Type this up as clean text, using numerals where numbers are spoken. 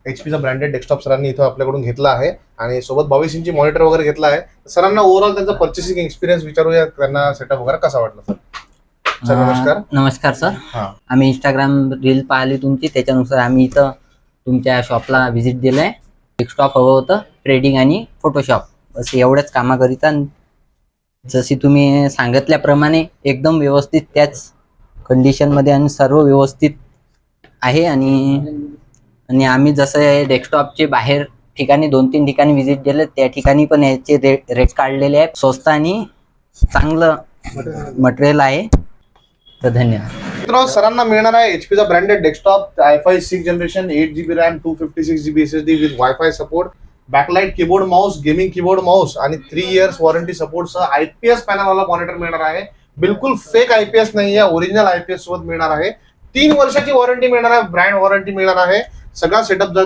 एचपीचा branded desktop सरांनी इथं आपल्याकडून घेतला आहे आणि सोबत 22 इंची मॉनिटर वगैरे घेतला आहे. सरांना ओव्हरऑल त्यांचा पर्चेसिंग एक्सपिरियन्स विचारूया, त्यांना सेटअप वगैरे कसा वाटला. सर नमस्कार. नमस्कार सर. आम्ही इंस्टाग्राम रील पाहिली तुमची, त्याच्यानुसार आम्ही इथं तुमच्या शॉपला व्हिजिट दिलंय. डेस्कटॉप हवं होतं, ट्रेडिंग आणि फोटोशॉप असे एवढ्याच कामाकरिता. जशी तुम्ही सांगितल्याप्रमाणे एकदम व्यवस्थित त्याच कंडिशनमध्ये आणि सर्व व्यवस्थित आहे. आणि आम्ही जसं डेस्कटॉपचे बाहेर ठिकाणी 2-3 ठिकाणी व्हिजिट दिले, त्या ठिकाणी पण याचे रेट काढलेले आहे. स्वस्त आणि चांगलं मटेरियल आहे. तर धन्यवाद. मित्रांनो, सरांना मिळणार आहे एचपीचा branded desktop i5 6th generation 8GB RAM 256GB SSD with wifi support, backlight keyboard mouse, gaming keyboard mouse आणि 3 इयर्स वॉरंटी सपोर्टसह IPS पॅनल वाला मॉनिटर मिळणार आहे. बिलकुल फेक IPS नाही आहे, ओरिजिनल IPS सोबत मिळणार आहे. 3 वर्षाची वॉरंटी मिळणार आहे, ब्रँड वॉरंटी मिळणार आहे. सगळा सेटअप जर